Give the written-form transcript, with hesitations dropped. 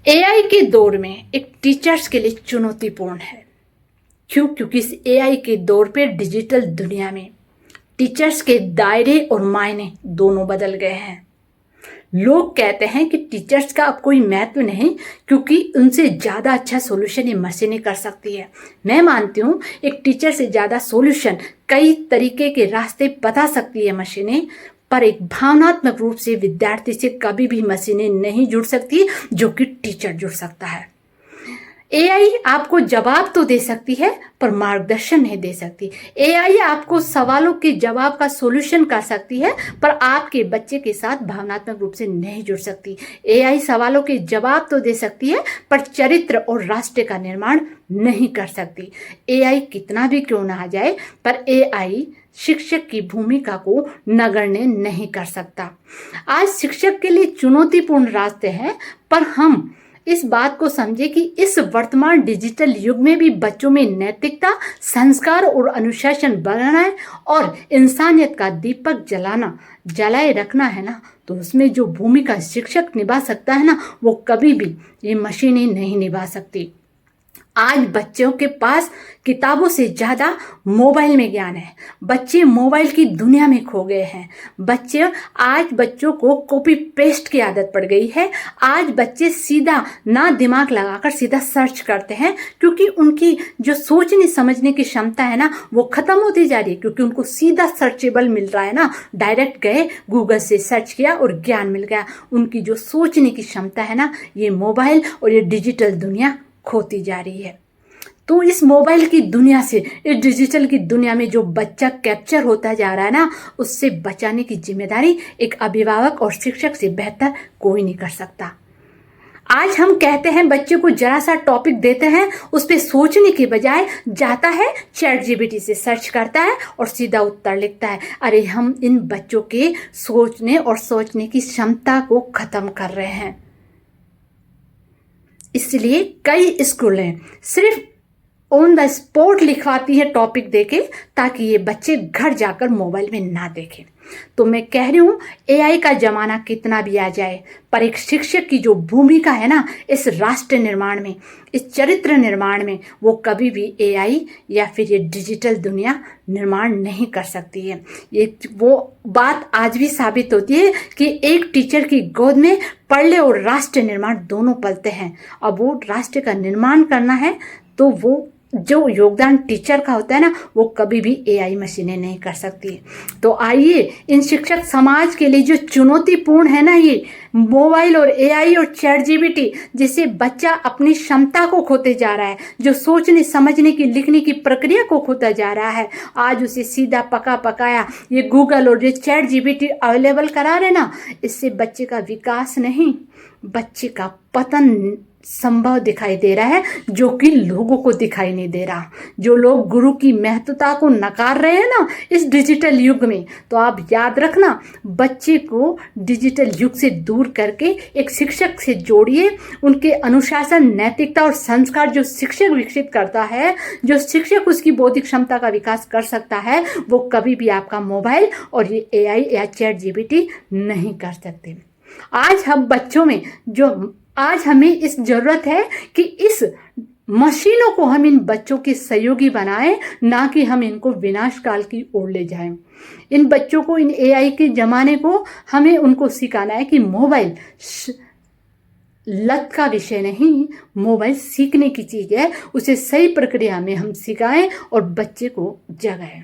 AI के दौर में एक टीचर्स के लिए चुनौतीपूर्ण है। क्यों? क्योंकि इस एआई के दौर पे डिजिटल दुनिया में टीचर्स के दायरे और मायने दोनों बदल गए हैं। लोग कहते हैं कि टीचर्स का अब कोई महत्व नहीं, क्योंकि उनसे ज़्यादा अच्छा सॉल्यूशन ये मशीनें कर सकती है। मैं मानती हूँ एक टीचर से ज़्यादा सॉल्यूशन, कई तरीके के रास्ते बता सकती है मशीनें, पर एक भावनात्मक रूप से विद्यार्थी से कभी भी मशीनें नहीं जुड़ सकती जो कि टीचर जुड़ सकता है। एआई आपको जवाब तो दे सकती है पर मार्गदर्शन नहीं दे सकती। एआई आपको सवालों के जवाब का सॉल्यूशन कर सकती है पर आपके बच्चे के साथ भावनात्मक रूप से नहीं जुड़ सकती। एआई सवालों के जवाब तो दे सकती है पर चरित्र और राष्ट्र का निर्माण नहीं कर सकती। एआई कितना भी क्यों ना आ जाए पर एआई शिक्षक की भूमिका को नगण्य नहीं कर सकता। आज शिक्षक के लिए चुनौतीपूर्ण रास्ते हैं, पर हम इस बात को समझे कि इस वर्तमान डिजिटल युग में भी बच्चों में नैतिकता, संस्कार और अनुशासन बनाए और इंसानियत का दीपक जलाए रखना है ना, तो उसमें जो भूमिका शिक्षक निभा सकता है ना, वो कभी भी ये मशीनें नहीं निभा सकती। आज बच्चों के पास किताबों से ज़्यादा मोबाइल में ज्ञान है। बच्चे मोबाइल की दुनिया में खो गए हैं। आज बच्चों को कॉपी पेस्ट की आदत पड़ गई है। आज बच्चे सीधा ना दिमाग लगाकर सीधा सर्च करते हैं, क्योंकि उनकी जो सोचने समझने की क्षमता है ना, वो ख़त्म होती जा रही है, क्योंकि उनको सीधा सर्चेबल मिल रहा है ना। डायरेक्ट गए, गूगल से सर्च किया और ज्ञान मिल गया। उनकी जो सोचने की क्षमता है ना, ये मोबाइल और ये डिजिटल दुनिया खोती जा रही है। तो इस मोबाइल की दुनिया से, इस डिजिटल की दुनिया में जो बच्चा कैप्चर होता जा रहा है ना, उससे बचाने की जिम्मेदारी एक अभिभावक और शिक्षक से बेहतर कोई नहीं कर सकता। आज हम कहते हैं बच्चे को जरा सा टॉपिक देते हैं, उस पर सोचने के बजाय जाता है चैट जीपीटी से सर्च करता है और सीधा उत्तर लिखता है। अरे हम इन बच्चों के सोचने की क्षमता को खत्म कर रहे हैं। इसलिए कई स्कूलें सिर्फ ऑन द स्पॉट लिखवाती है टॉपिक देके, ताकि ये बच्चे घर जाकर मोबाइल में ना देखें। तो मैं कह रही हूँ एआई का जमाना कितना भी आ जाए, पर एक शिक्षक की जो भूमिका है ना, इस राष्ट्र निर्माण में, इस चरित्र निर्माण में, वो कभी भी एआई या फिर ये डिजिटल दुनिया निर्माण नहीं कर सकती है। ये वो बात आज भी साबित होती है कि एक टीचर की गोद में पढ़ले और राष्ट्र निर्माण दोनों पलते हैं। अब वो राष्ट्र का निर्माण करना है तो वो जो योगदान टीचर का होता है ना, वो कभी भी एआई मशीनें नहीं कर सकती। तो आइए इन शिक्षक समाज के लिए जो चुनौतीपूर्ण है ना, ये मोबाइल और एआई और चैट जीपीटी, जिससे बच्चा अपनी क्षमता को खोते जा रहा है, जो सोचने समझने की लिखने की प्रक्रिया को खोता जा रहा है, आज उसे सीधा पका पकाया ये गूगल और ये चैट जीपीटी अवेलेबल करा रहे ना, इससे बच्चे का विकास नहीं, बच्चे का पतन संभव दिखाई दे रहा है, जो कि लोगों को दिखाई नहीं दे रहा। जो लोग गुरु की महत्वता को नकार रहे हैं ना इस डिजिटल युग में, तो आप याद रखना, बच्चे को डिजिटल युग से दूर करके एक शिक्षक से जोड़िए। उनके अनुशासन, नैतिकता और संस्कार जो शिक्षक विकसित करता है, जो शिक्षक उसकी बौद्धिक क्षमता का विकास कर सकता है, वो कभी भी आपका मोबाइल और ये एआई या चैट जीपीटी नहीं कर सकते। आज हम बच्चों में आज हमें इस जरूरत है कि इस मशीनों को हम इन बच्चों के सहयोगी बनाएं, ना कि हम इनको विनाश काल की ओर ले जाएं। इन बच्चों को, इन एआई के जमाने को हमें उनको सिखाना है कि मोबाइल लत का विषय नहीं, मोबाइल सीखने की चीज़ है। उसे सही प्रक्रिया में हम सिखाएं और बच्चे को जगाएं।